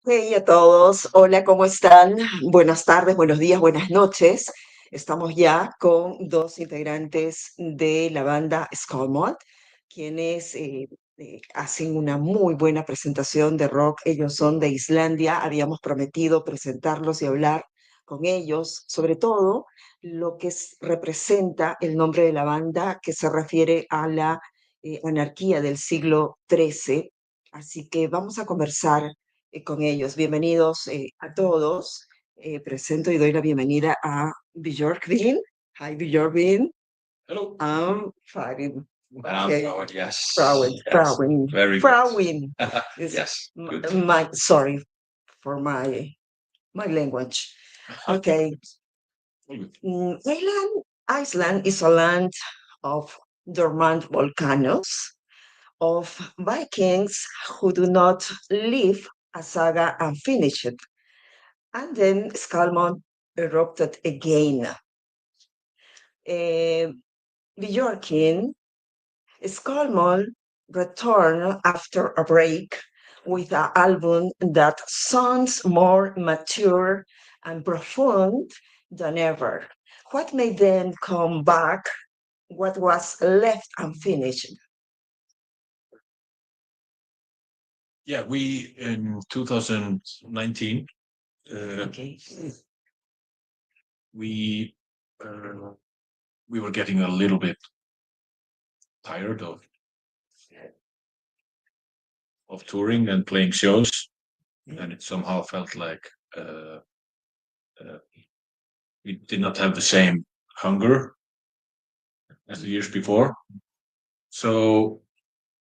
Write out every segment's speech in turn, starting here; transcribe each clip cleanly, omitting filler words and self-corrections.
Hey a todos, hola, ¿cómo están? Buenas tardes, buenos días, buenas noches. Estamos ya con dos integrantes de la banda Skálmöld, quienes hacen una muy buena presentación de rock. Ellos son de Islandia, habíamos prometido presentarlos y hablar con ellos, sobre todo lo que representa el nombre de la banda, que se refiere a la anarquía del siglo XIII. Así que vamos a conversar con ellos. Bienvenidos a todos. Presento y doy la bienvenida a Björgvin. Hi, Björgvin. Hello. Farin. Okay. Frauen, yes. Frauen. Yes. Frauen. Very Frauen. yes. Good. Sorry for my language. Okay. Iceland is a land of dormant volcanoes, of Vikings who do not leave a saga unfinished. And then Skálmöld erupted again. Björkvin, Skálmöld returned after a break with an album that sounds more mature and profound than ever. What made them come back? What was left unfinished? Yeah, we in 2019 Okay. we were getting a little bit tired of touring and playing shows, and it somehow felt like we did not have the same hunger as the years before. So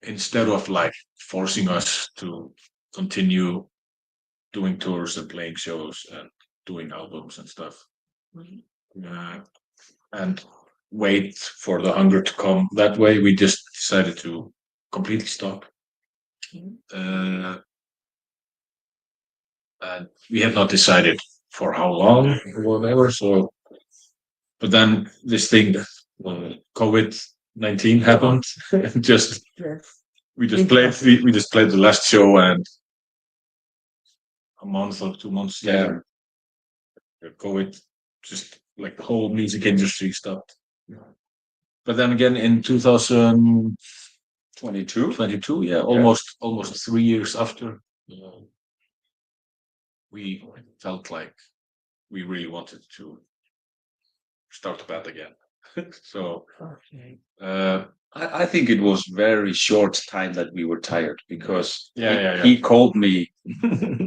instead of like forcing us to continue doing tours and playing shows and doing albums and stuff, and wait for the hunger to come that way, we just decided to completely stop. And we had not decided for how long or whatever. So, but then this thing, COVID-19 happened, and just we just played the last show, and a month or 2 months later, COVID just like the whole music industry stopped. But then again, in 2022, yeah, almost 3 years after, we felt like we really wanted to start the band again. So I think it was very short time that we were tired, because he called me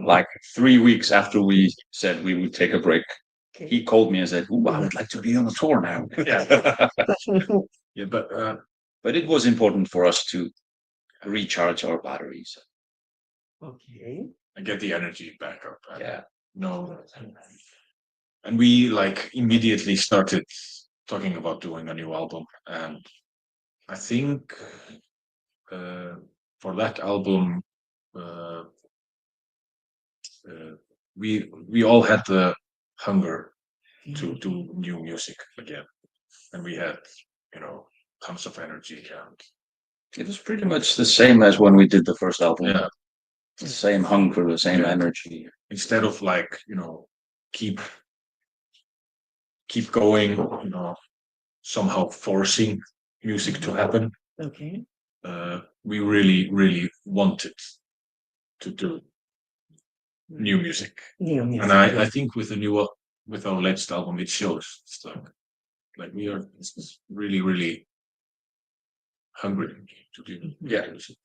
like 3 weeks after we said we would take a break. Okay. He called me and said, "Ooh, I would like to be on a tour now." Yeah, But it was important for us to recharge our batteries. Okay. and get the energy back up. Yeah. No, and we like immediately started talking about doing a new album, and I think for that album, we all had the hunger to do new music again, and we had tons of energy, and It was pretty much the same as when we did the first album. yeah, The same hunger, the same Yeah. energy. instead of like keep going, somehow forcing music to happen, Okay. we really wanted to do new music. New music. And I think with our latest album, it shows. It's like we are really hungry to do music.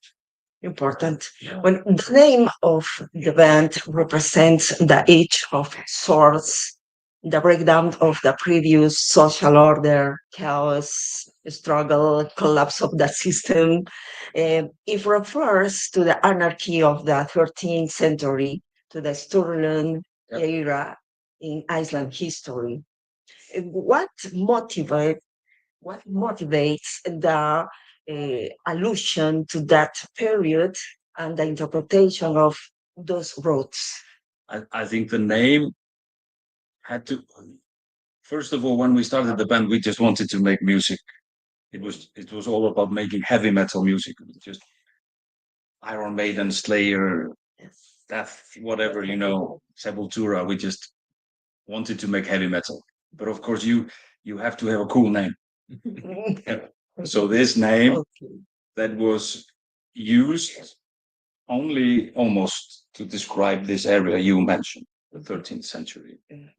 Important. Yeah. When the name of the band represents the age of swords, the breakdown of the previous social order, chaos, struggle, collapse of the system, it refers to the anarchy of the 13th century, to the Sturlungar era in Iceland history. What motivates the allusion to that period and the interpretation of those routes? I think the name had to. First of all, when we started the band, we just wanted to make music. It was all about making heavy metal music. Just Iron Maiden, Slayer, death, whatever, Sepultura. We just wanted to make heavy metal, but of course you have to have a cool name. So this name Okay. that was used only almost to describe this area you mentioned, the 13th century,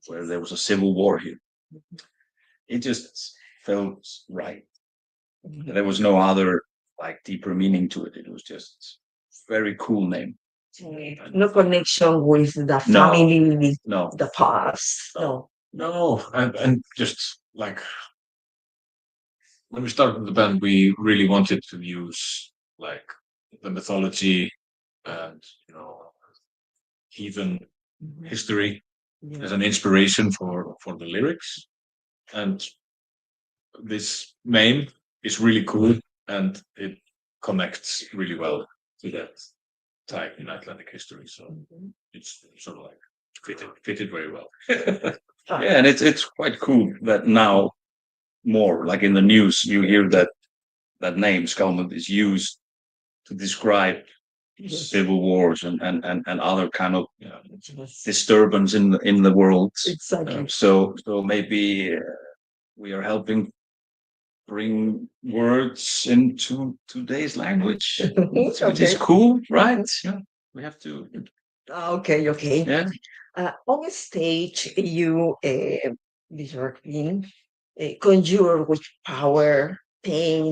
where there was a civil war here. It just felt right. There was no other deeper meaning to it. It was just very cool name. No connection with the No. family, No, the past. No. No, and just like when we started the band, we really wanted to use like the mythology and heathen history Yeah. as an inspiration for the lyrics. And this name is really cool, and it connects really well to that time in Icelandic history. So it's sort of like fitted very well. yeah, and it's quite cool that now more like in the news you hear that name Skálmöld is used to describe civil wars and other kind of Yes. disturbance in the world. Exactly. So maybe we are helping bring words into today's language, which is cool, right? Yeah, we have to. Okay. Yeah. On stage, you, Björgvin, conjure with power, pain.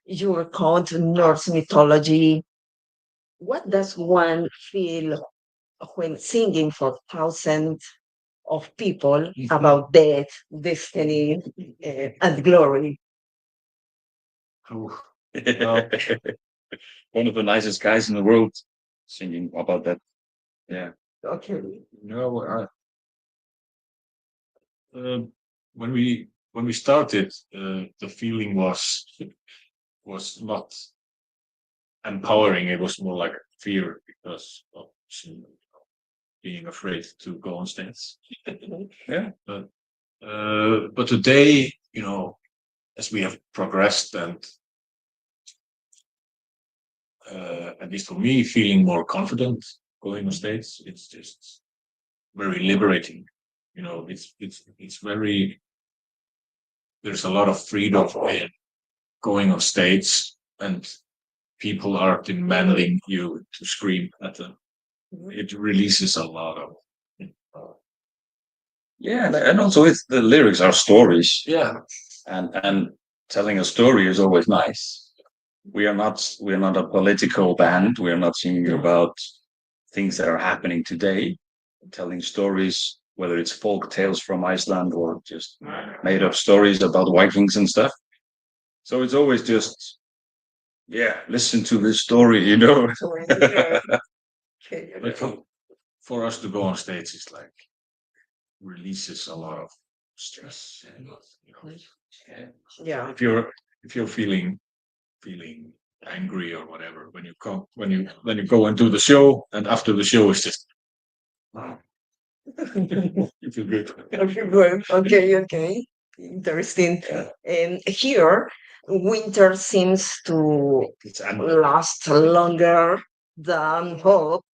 You recount Norse mythology. What does one feel when singing for thousands of people about death, destiny, and glory? Oh, One of the nicest guys in the world singing about that. Yeah. Okay. no, when we started, the feeling was not empowering. It was more like fear because of being afraid to go on stage. Yeah. But today, as we have progressed and at least for me, feeling more confident going on stage, it's just very liberating. It's very. There's a lot of freedom in going on stage, and people are demanding you to scream at them. It releases a lot of. Yeah, and also the lyrics are stories. Yeah. And telling a story is always nice. We're not a political band. We're not singing about things that are happening today. Telling stories, whether it's folk tales from Iceland or just made up stories about Vikings and stuff. So it's always just, listen to this story, But for us to go on stage is like releases a lot of stress. Yeah. If you're feeling angry or whatever, when you go and do the show, and after the show it's just you feel good. Okay. Interesting. And here, winter seems to last longer than hope,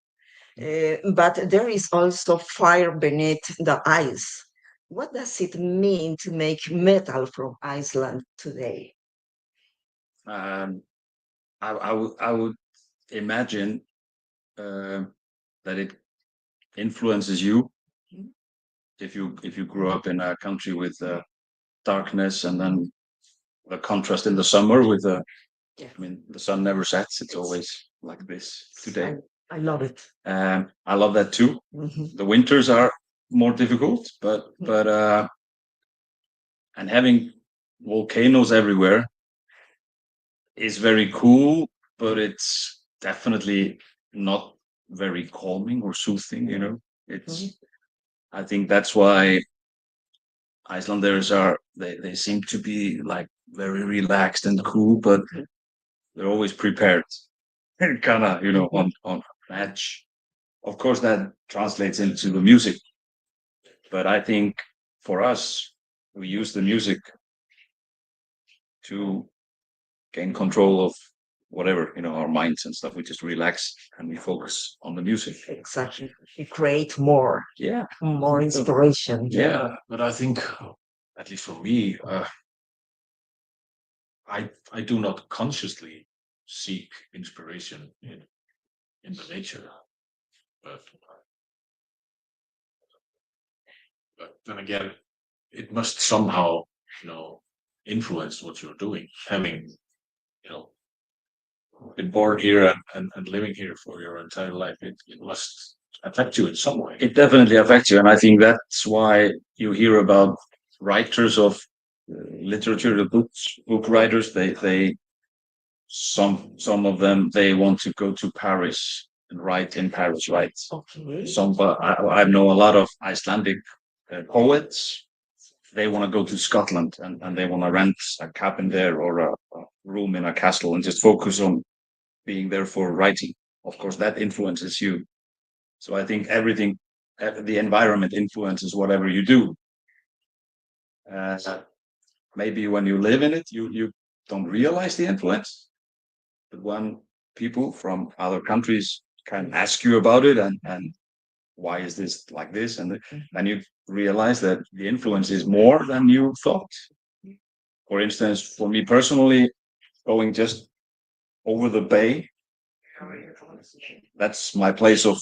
but there is also fire beneath the ice. What does it mean to make metal from Iceland today? I would imagine that it influences you if you grew up in a country with darkness and then the contrast in the summer with the sun never sets. It's always like this today. I love it. I love that too. The winters are more difficult, but and having volcanoes everywhere is very cool, but it's definitely not very calming or soothing. It's. I think that's why Icelanders they seem to be like very relaxed and cool, but they're always prepared, kind of on edge. Of course, that translates into the music, but I think for us, we use the music to gain control of whatever, our minds and stuff. We just relax and we focus on the music. Exactly. You create more. Yeah. More inspiration. Yeah, but I think, at least for me, I do not consciously seek inspiration in the nature, but then again, it must somehow, influence what you're doing. Having, been born here and living here for your entire life, it must affect you in some way. It definitely affects you, and I think that's why you hear about writers of literature, the book writers. They some of them, they want to go to Paris and write in Paris, right? Okay. I know a lot of Icelandic poets. They want to go to Scotland and they want to rent a cabin there or a room in a castle and just focus on being there for writing. Of course, that influences you. So I think everything, the environment influences whatever you do. Maybe when you live in it, you don't realize the influence. But when people from other countries can ask you about it and why is this like this, and then you realize that the influence is more than you thought. For instance, for me personally, going just over the bay, that's my place of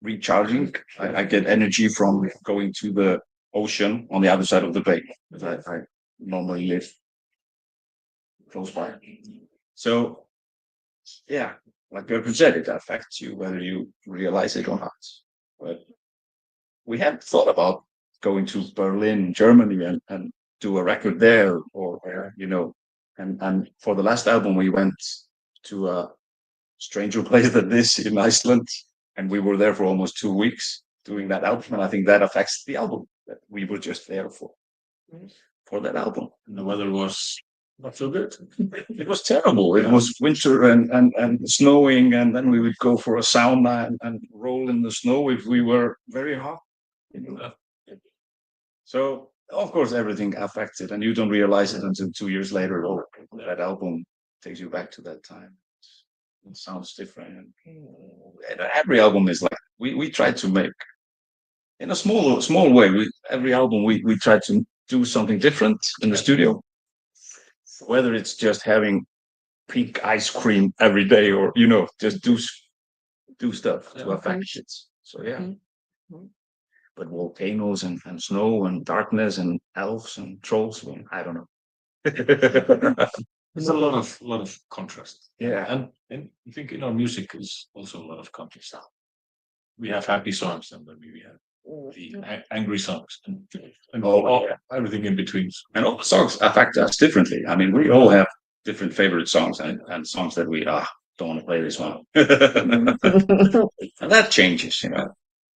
recharging. I get energy from going to the ocean on the other side of the bay, because I normally live close by. So, yeah, like Björgvin said, it affects you whether you realize it or not. But we have thought about going to Berlin, Germany, and do a record there, or and for the last album we went to a stranger place than this in Iceland, and we were there for almost 2 weeks doing that album, and I think that affects the album, that we were just there for that album. And the weather was not so good. It was terrible. It was winter and snowing, and then we would go for a sauna and roll in the snow if we were very hot. So of course everything affects it, and you don't realize it until 2 years later. Oh, that album takes you back to that time. It sounds different. And every album is like we try to make in a small way. Every album we try to do something different in the studio. Whether it's just having pink ice cream every day, or just do stuff to affect it. So yeah. But volcanoes and snow and darkness and elves and trolls, well, I don't know. There's a lot of contrast. Yeah. And I think in our music is also a lot of contrast. We have happy songs, and then we have the angry songs, and everything in between. And all the songs affect us differently. I mean, we all have different favorite songs and songs that we don't want to play this one. And that changes,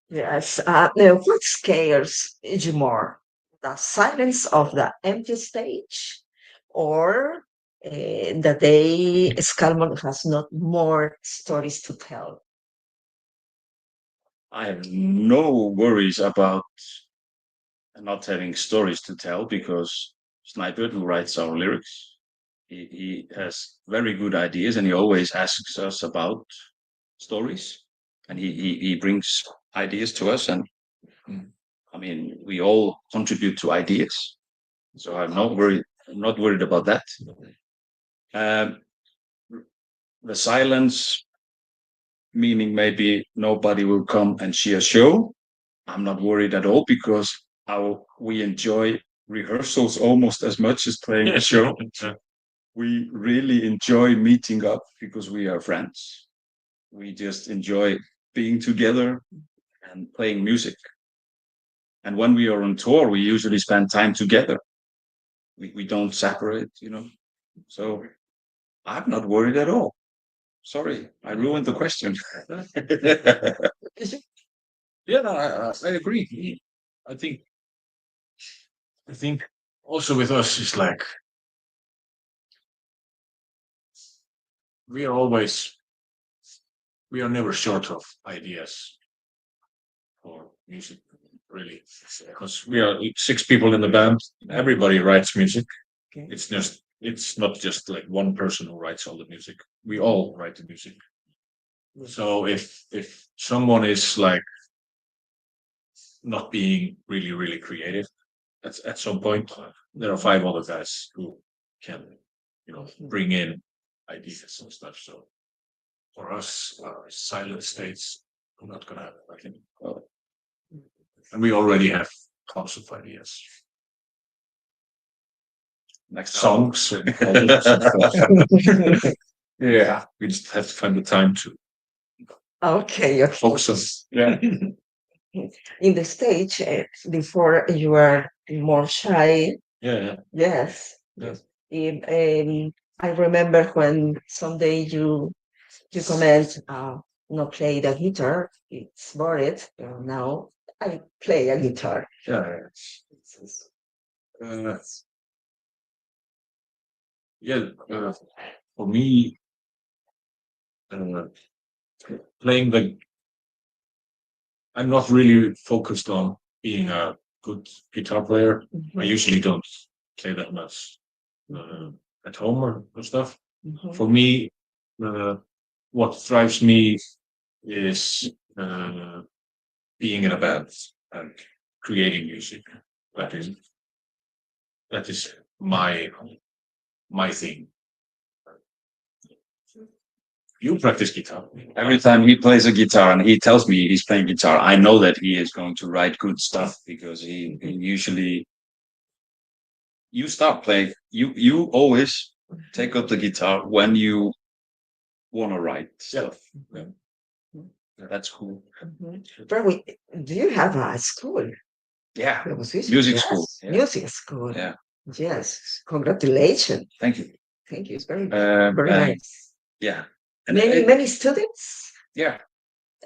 Yes. Now, what scares you more? The silence of the empty stage, or the day Skálmöld has not more stories to tell? I have no worries about not having stories to tell, because Snipert, who writes our lyrics, he has very good ideas, and he always asks us about stories, and he brings ideas to us, and I mean, we all contribute to ideas, so I'm not worried about that. The silence, meaning maybe nobody will come and see a show, I'm not worried at all, because we enjoy rehearsals almost as much as playing a show. We really enjoy meeting up because we are friends. We just enjoy being together and playing music. And when we are on tour, we usually spend time together. We don't separate, So I'm not worried at all. Sorry, I ruined the question. Yeah, no, I agree. I think also with us is like we are never short of ideas for music, really, because we are 6 people in the band. Everybody writes music. Okay. It's just it's not just like one person who writes all the music. We all write the music. So if someone is like not being really creative at some point, there are 5 other guys who can, bring in ideas and stuff. So for us, silent states are not gonna happen, I think. And we already have tons of ideas. Like songs and all that stuff. Yeah, we just have to find the time to Okay. focus on. Yeah. In the stage, before you were more shy. Yeah. Yes. Yes. I remember when someday you comment, not play the guitar, it's bored. Now I play a guitar. Yeah. For me, playing I'm not really focused on being a good guitar player. I usually don't play that much at home or stuff. For me, what drives me is being in a band and creating music. That is my thing. You practice guitar. Every time he plays a guitar and he tells me he's playing guitar, I know that he is going to write good stuff, because he usually, you start playing, you always take up the guitar when you want to write stuff. Yeah. That's cool. Björgvin, do you have a school? Yeah, Music music school. Yeah. Music school. Yeah. Yes. Congratulations. Thank you. Thank you. It's very nice. Yeah. And many students? Yeah.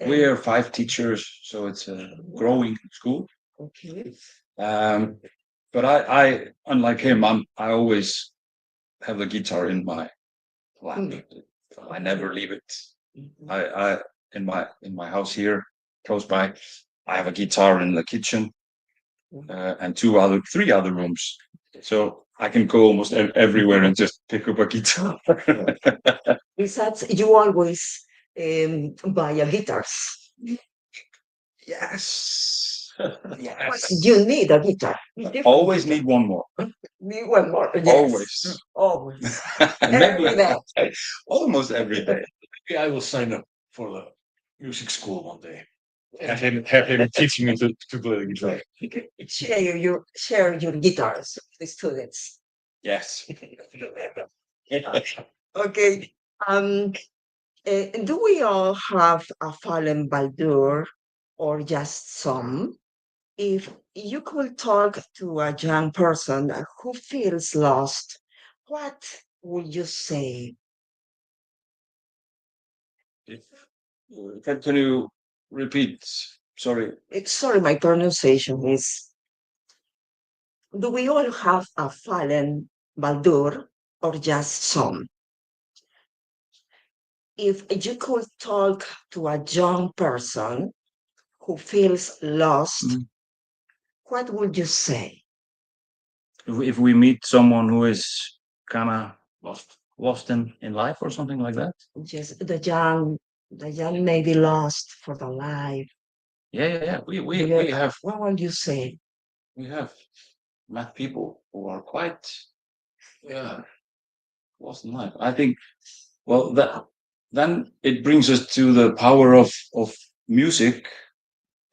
We are 5 teachers, so it's a growing school. Okay. But I unlike him, I always have the guitar in my lap. I never leave it. I in my house here close by, I have a guitar in the kitchen, and 3 other rooms, so I can go almost everywhere and just pick up a guitar. Besides, you always buy a guitars. Yes. Yes. You need a guitar. Always need one more. Need one more. Yes. Always. Every day. Almost every day. Maybe I will sign up for the music school one day. Have him teaching me to play the guitar. Share your guitars with the students. Yes. Okay. Do we all have a fallen baldur, or just some? If you could talk to a young person who feels lost, what would you say? Can you repeat? Sorry. Sorry, my pronunciation is. Do we all have a fallen baldur, or just some? If you could talk to a young person who feels lost, what would you say? If we meet someone who is kind of lost in life or something like that? Yes, the young may be lost for the life. Yeah. We have. What would you say? We have met people who are quite lost in life. I think. Well, then it brings us to the power of music,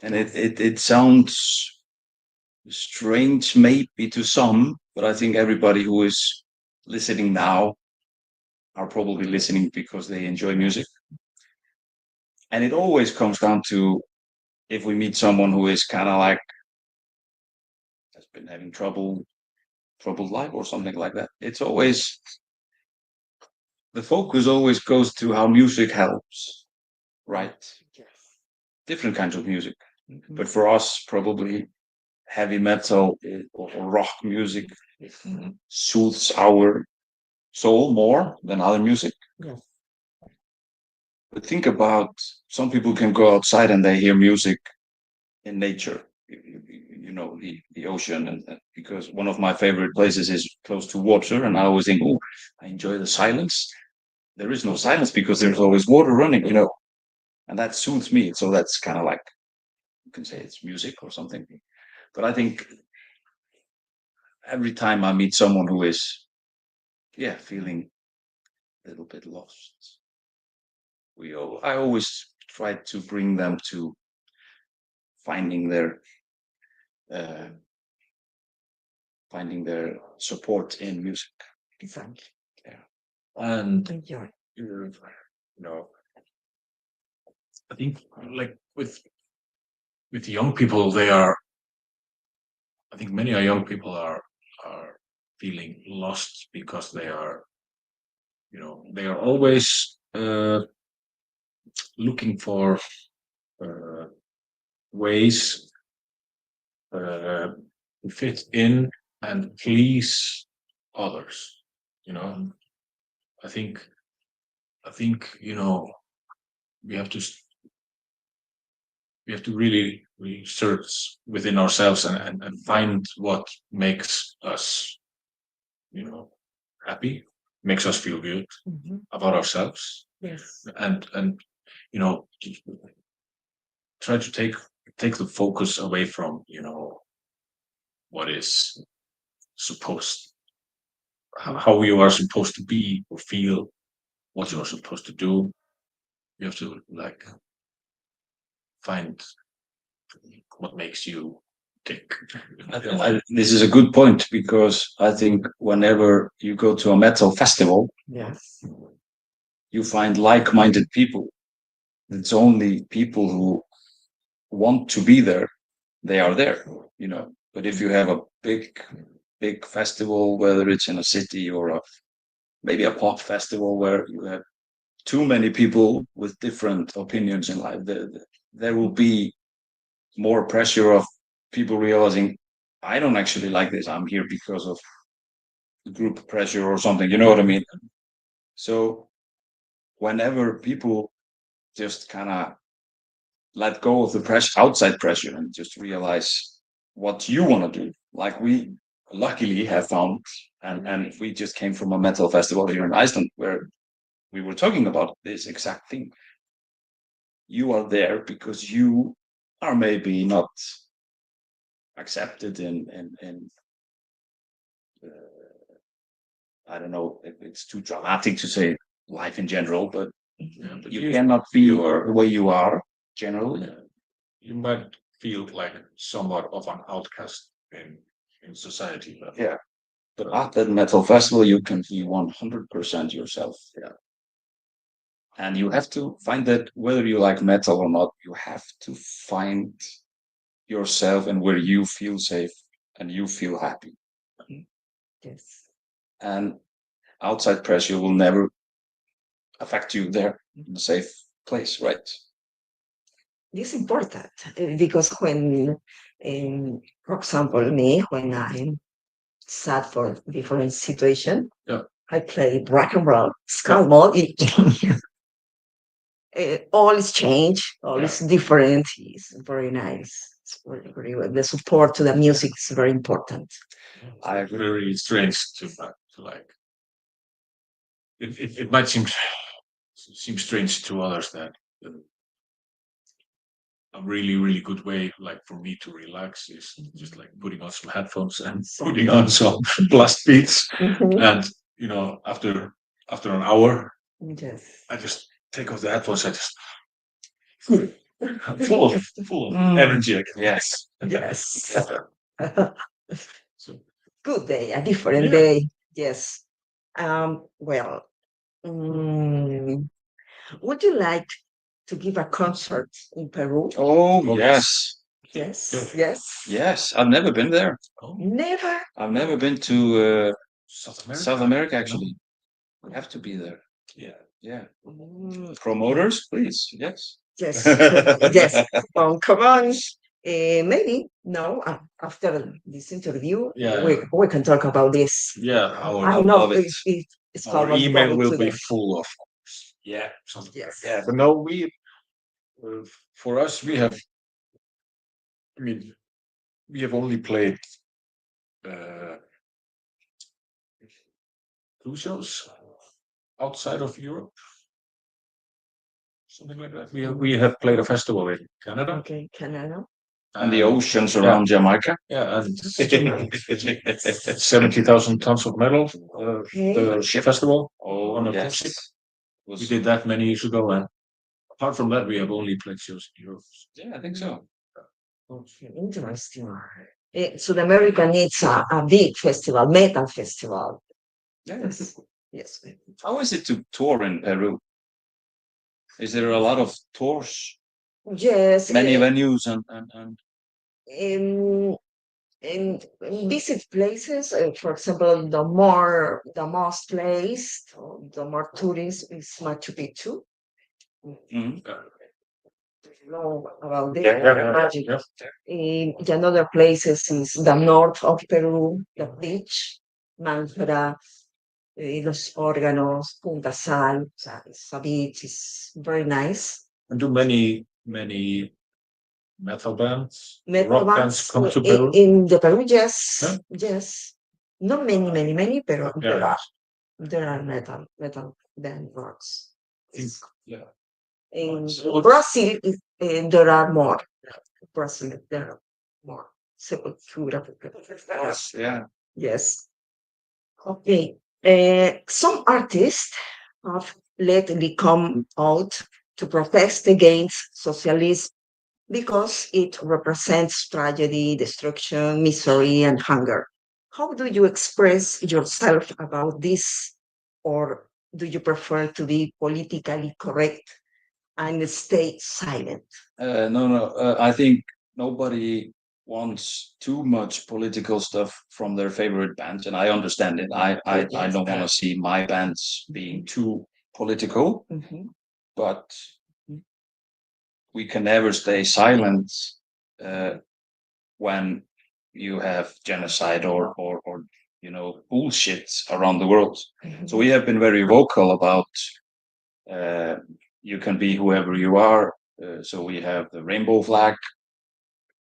and it sounds strange maybe to some, but I think everybody who is listening now are probably listening because they enjoy music. And it always comes down to, if we meet someone who is kind of like has been having troubled life or something like that, it's always, the focus always goes to how music helps, right? Different kinds of music. But for us, probably heavy metal or rock music soothes our soul more than other music. Yes. But think about, some people can go outside and they hear music in nature. the ocean, and because one of my favorite places is close to water, and I always think, oh, I enjoy the silence. There is no silence because there's always water running, and that soothes me. So that's kind of like, you can say it's music or something. But I think every time I meet someone who is, feeling a little bit lost, I always try to bring them to finding their uh, support in music. Exactly. Yeah. And Enjoy. I think like with young people, I think many young people are feeling lost because they are always looking for ways to fit in and please others. I think we have to really search within ourselves and find what makes us happy, makes us feel good about ourselves, Yes. and try to take the focus away from what is supposed how you are supposed to be or feel, what you are supposed to do. You have to find what makes you tick. This is a good point, because I think whenever you go to a metal festival, Yes. you find like-minded people. It's only people who want to be there. They are there, But if you have a big festival, whether it's in a city or maybe a pop festival where you have too many people with different opinions in life, there will be more pressure of people realizing, I don't actually like this. I'm here because of group pressure or something. You know what I mean? So whenever people just kind of let go of the pressure, outside pressure, and just realize what you want to do, like we luckily have found, and we just came from a metal festival here in Iceland where we were talking about this exact thing. You are there because you are maybe not accepted in I don't know if it's too dramatic to say life in general, but But you cannot be the way you are generally. You might feel like somewhat of an outcast in society. Yeah. But at that metal festival, you can be 100% yourself. Yeah. And you have to find that, whether you like metal or not, you have to find yourself and where you feel safe and you feel happy. Yes. And outside pressure will never affect you there in a safe place, right? It's important because when, for example, me, when I'm sad for different situation, Yeah. I play rock and roll, Skálmöld. All is changed, all is different. It's very nice. It's very well. The support to the music is very important. I agree. Very strange to like. It might seem strange to others that a really good way, like for me to relax, is just like putting on some headphones and putting on some blast beats, and after an hour, Yes. I just take off the headphones. I just full of energy again. Yes. Yes. So, Good day, a different day. Yes. Well, would you like to give a concert in Peru? Oh, yes. Yes. Yes. Yes. I've never been there. Never. I've never been to South America, actually. We have to be there. yeah. Yeah. Promoters, please. Yes. Yes. Yes. Come on. Maybe no. After this interview, we can talk about this. Yeah, I know it's our almost email will be today. full of. Yeah. Yes. Yeah, but no, we for us we have. I mean, we have only played 2 shows outside of Europe, something like that. We have played a festival in Canada. Okay, Canada. And the oceans around Jamaica. Yeah, and 70,000 tons of metal. The ship festival on a cruise ship. We did that many years ago, and apart from that, we have only played shows in Europe. Yeah, I think so. Okay, interesting. South America needs a big festival, metal festival. Yes. Yes. How is it to tour in Peru? Is there a lot of tours? Yes. Many venues and and visit places, for example, the most placed, the more tourists is Machu Picchu. Know about this. Magic. Another places is the north of Peru, the beach, Mantra, Los Órganos, Punta Sal. It's a beach, it's very nice. And do many metal bands, Metal rock bands come to in, Peru? in the Peru, yes, Yeah. yes. Not many, but Yeah. there are metal band rocks. Yeah. In Brazil, there are more. Brazil, there are more. Sepultura. yeah. Yes. Okay. Some artists have lately come out to protest against socialism because it represents tragedy, destruction, misery, and hunger. How do you express yourself about this? Or do you prefer to be politically correct and stay silent? No. I think nobody wants too much political stuff from their favorite bands, and I understand it. I don't want to see my bands being too political, but we can never stay silent when you have genocide or bullshit around the world. So we have been very vocal about you can be whoever you are. So we have the rainbow flag.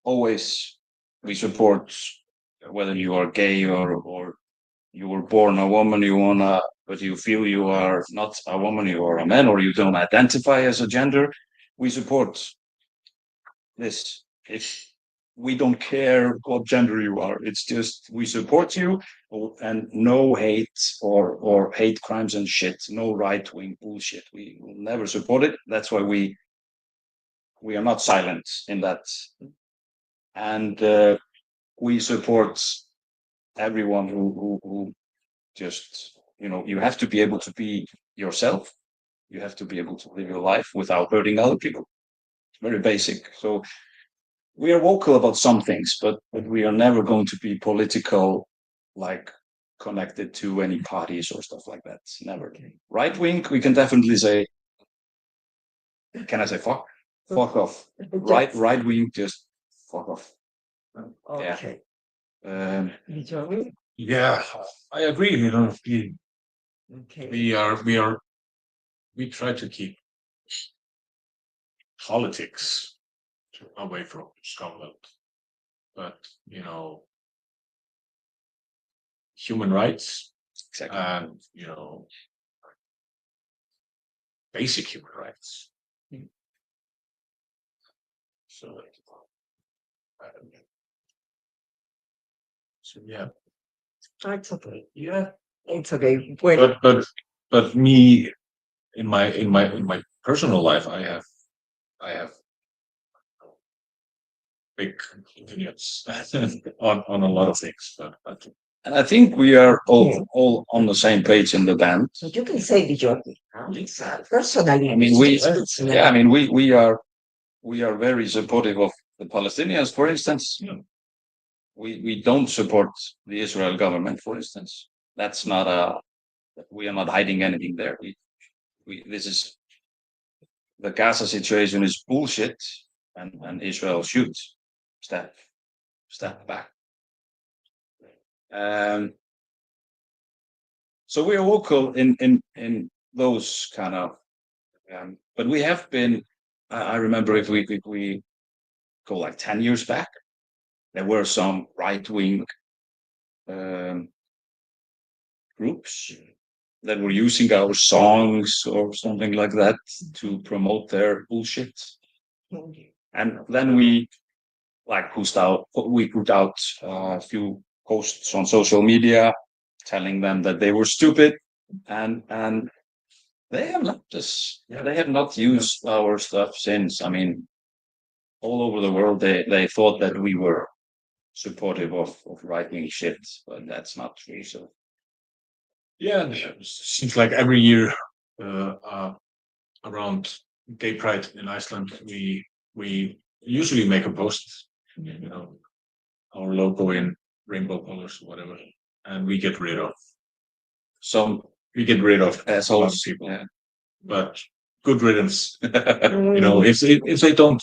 Always we support whether you are gay or you were born a woman, but you feel you are not a woman, you are a man, or you don't identify as a gender. We support this. If we don't care what gender you are, it's just we support you, and no hate or hate crimes and shit, no right wing bullshit. We will never support it. That's why we are not silent in that, and we support everyone who just you have to be able to be yourself. You have to be able to live your life without hurting other people. It's very basic. So we are vocal about some things, but we are never going to be political, like connected to any parties or stuff like that. Never. Right wing, we can definitely say. Can I say fuck? Fuck off. Right wing, just fuck off. Okay. Yeah, I agree. We try to keep politics away from Skálmöld, but human rights and basic human rights. So yeah. It's okay. Yeah. It's okay. Well, but me in my personal life, I have big opinions on a lot of things. But and I think we are all on the same page in the band. So you can say Björgvin. Personally, I mean, we are very supportive of the Palestinians, for instance. Yeah. We don't support the Israel government, for instance. That's not we are not hiding anything there. This is the Gaza situation is bullshit, and Israel should step back. So we are vocal in those kind of, but we have been. I remember if we go like 10 years back, there were some right-wing groups that were using our songs or something like that to promote their bullshit. And then we put out a few posts on social media telling them that they were stupid, and they have left us. They have not used our stuff since. I mean, all over the world, they thought that we were supportive of right-wing shit, but that's not true. So Yeah, it seems like every year around Gay Pride in Iceland, we usually make a post, you know, our logo in rainbow colors or whatever, and we get rid of assholes. people. Yeah. But good riddance. You know, if they don't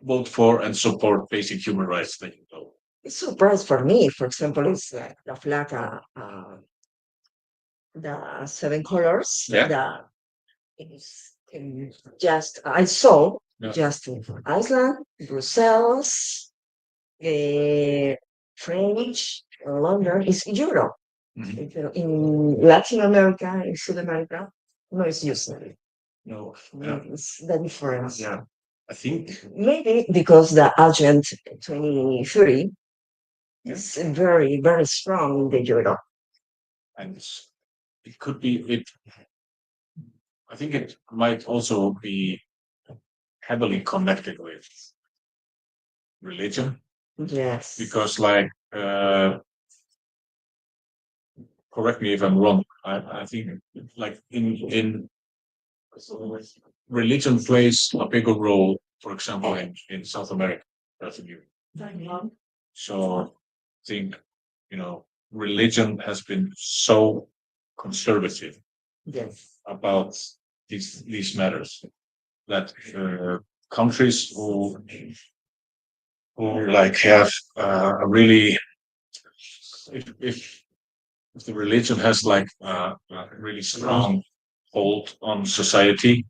vote for and support basic human rights, then you know. It's a surprise for me. For example, it's the flag, the 7 colors. Yeah. That is just I saw Yeah. just in Iceland, Brussels, French, London. It's Europe. Mhm. In Latin America, in South America, no, it's usually. No, yeah, It's the difference. yeah. I think Maybe because the Agent 2030 is very, very strong in the Europe. and it could be it. I think it might also be heavily connected with religion, Yes. because like correct me if I'm wrong, I think like in religion plays a bigger role, for example, in South America. That's a new. So I think, you know, religion has been so conservative Yes. about these matters that countries who like have a really, if the religion has like a really strong hold on society,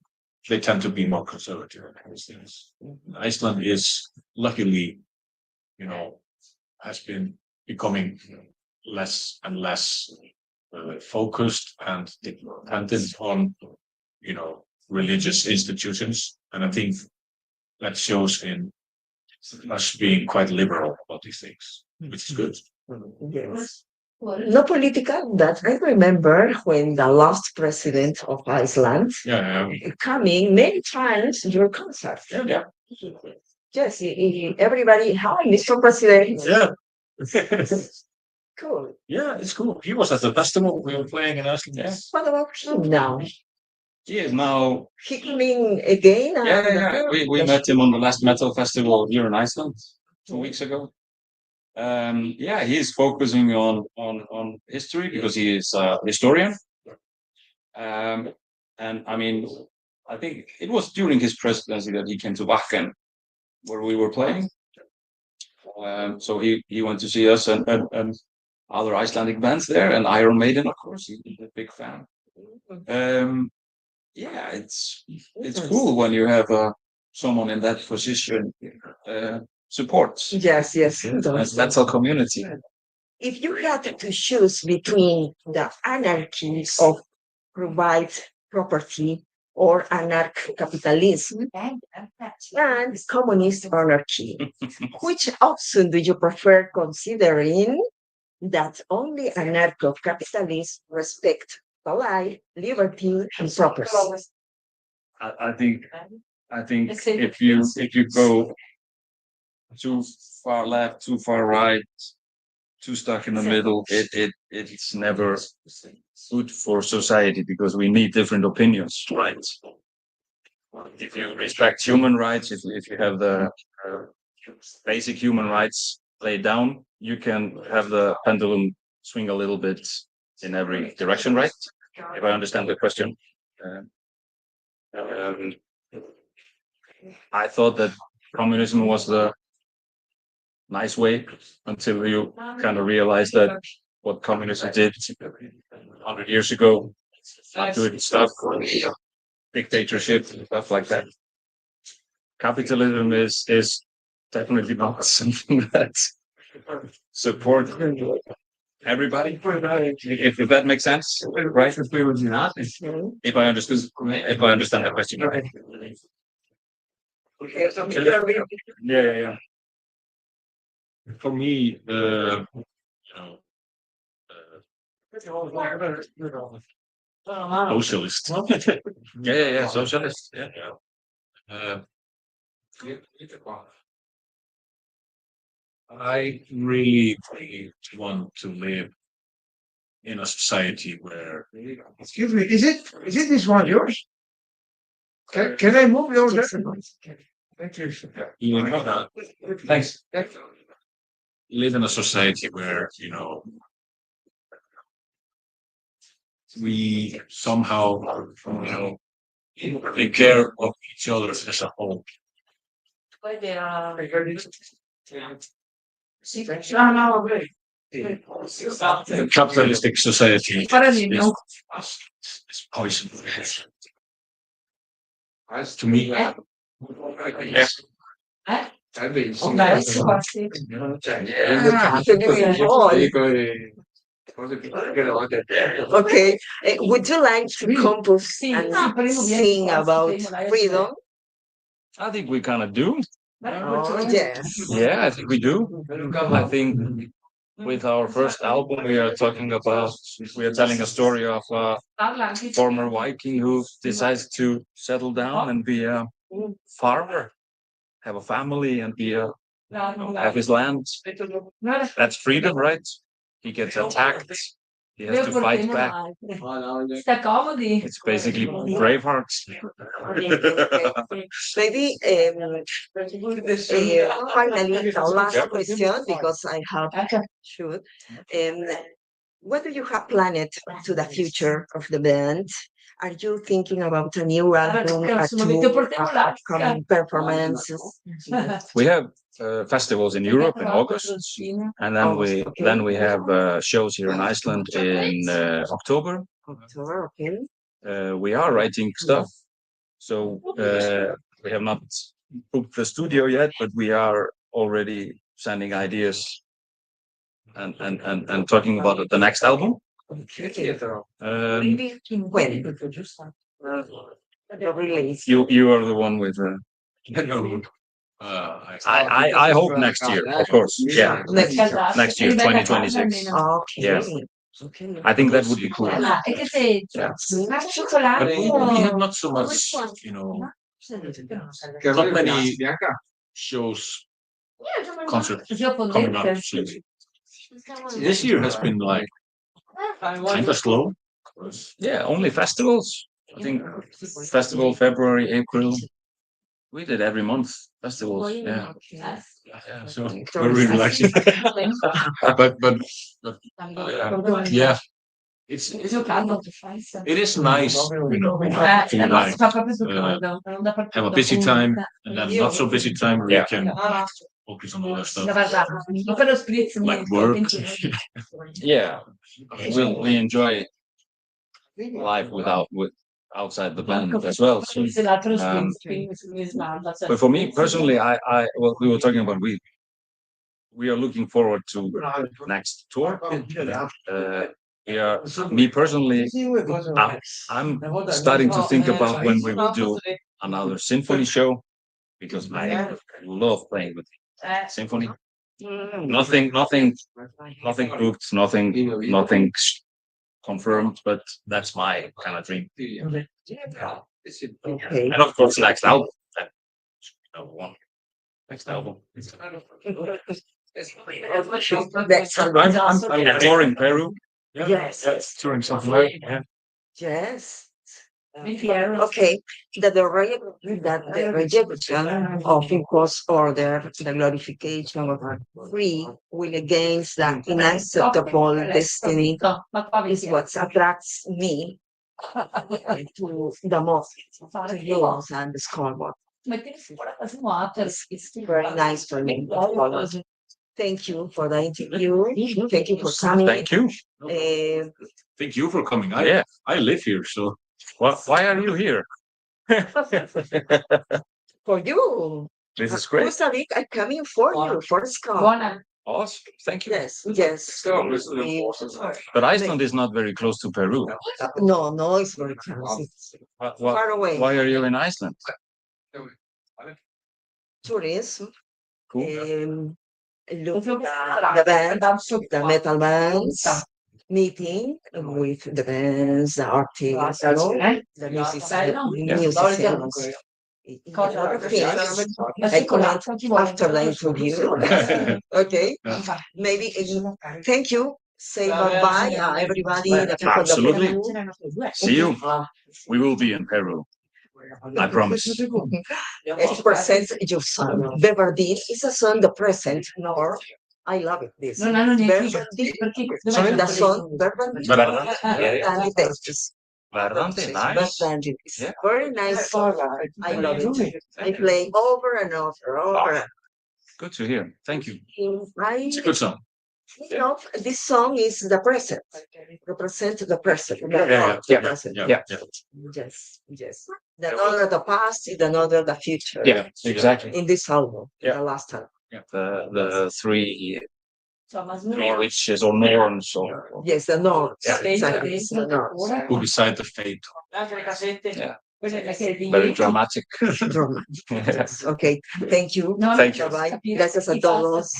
they tend to be more conservative in these things. Iceland is luckily, you know, has been becoming less and less focused and dependent on, you know, religious institutions, and I think that shows in us being quite liberal about these things, which is good. Yes. No political, that I remember when the last president of Iceland Yeah, coming many times to your concert. yeah. Yes, everybody, hi, Mr. President. Yeah. Cool. Yeah, it's cool. He was at the festival we were playing in Iceland. Yeah. What about him now? He is now. He coming again? Yeah. We met him on the last metal festival here in Iceland 2 weeks ago. Yeah, he's focusing on history because he is a historian. And I mean, I think it was during his presidency that he came to Wacken, where we were playing. So he went to see us and other Icelandic bands there, and Iron Maiden, of course. He's a big fan. Yeah, it's cool when you have someone in that position supports. Yes. That's our community. If you had to choose between the anarchy of private property or anarcho-capitalism and communist anarchy, which option do you prefer, considering that only anarcho-capitalists respect the life, liberty, and property? I think if you go too far left, too far right, too stuck in the middle, it's never good for society because we need different opinions, right? If you respect human rights, if you have the basic human rights laid down, you can have the pendulum swing a little bit in every direction, right? If I understand the question. I thought that communism was the nice way until you kind of realize that what communism did 100 years ago, doing stuff, dictatorship, stuff like that. Capitalism is definitely not something that support everybody. If that makes sense, right? If I understand the question right. Yeah. For me, you know, socialist. Yeah. Socialist. Yeah. Uh, I really want to live in a society where Excuse me, is it this one yours? Can I move yours? Thank you. Thanks. live in a society where we somehow take care of each other as a whole. The capitalistic society is poison to me. Okay. Would you like to compose and sing about freedom? I think we kind of do. Oh, yes. Yeah, I think we do. I think with our first album, we are telling a story of a former Viking who decides to settle down and be a farmer, have a family, and have his land. That's freedom, right? He gets attacked. He has to fight back. It's basically Braveheart. Maybe finally, the last question, because I have shoot. What do you have planned to the future of the band? Are you thinking about a new album, a tour, upcoming performances? We have festivals in Europe in August, and then we have shows here in Iceland in October. October, okay. We are writing stuff, so we have not booked the studio yet, but we are already sending ideas and talking about the next album. Maybe when? The release. You are the one with. I hope next year, of course. Yeah, next year, 2026. Okay. Yeah. I think that would be cool. But we have not so much, not many shows, concerts coming up. This year has been like kind of slow. Yeah, only festivals. I think festival February, April. We did every month festivals. Yeah. So very relaxing. but yeah, it is nice, to like have a busy time and then not so busy time where you can focus on other stuff like work. Yeah, we enjoy life outside the band as well. So, but for me personally, well, we were talking about we are looking forward to next tour. Me personally, I'm starting to think about when we will do another symphony show, because I love playing with symphony. Nothing booked, nothing confirmed, but that's my kind of dream. Okay. And of course, next album. Next album. I'm touring Peru. Yes. Touring South America. Yeah. Yes. Okay, that the rejection of imposed order, the glorification of free will against the unacceptable destiny is what attracts me to the most, to yours and the Skálmöld. It's very nice for me. Thank you for the interview. Thank you for coming. Thank you. Thank you for coming. I live here, so why are you here? For you. This is great. Costa Rica, I'm coming for you, for Scotland. Awesome. Thank you. Yes, yes. But Iceland is not very close to Peru. No, it's very close. It's far away. Why are you in Iceland? Tourism. Cool. Look the bands, the metal bands, meeting with the bands, the artists, the musicians. A lot of things. I comment after the interview. Okay. Maybe. Thank you. Say bye-bye, everybody. Absolutely. See you. We will be in Peru. I promise. It's present your son. Beverdeen is a son, the present. Or I love it. This. The son, Beverdeen. And the text. Nice. It's very nice. I love it. I play over and over. Good to hear. Thank you. It's a good song. You know, this song is the present. Represent the present. Yeah. Yes. Another the past is another the future. Yeah, exactly. In this album, the last album. The three Norwiches or Norns or Yes, the North. Yeah. Exactly. It's the North. Who beside the fate? Yeah. Very dramatic. Yes. Okay, thank you. Thank you. Bye. Gracias a todos.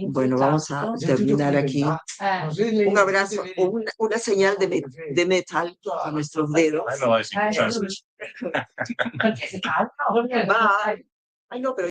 Bueno, vamos a terminar aquí. Un abrazo, una señal de metal a nuestros dedos. Analyzing translation. Bye. Ay, no, pero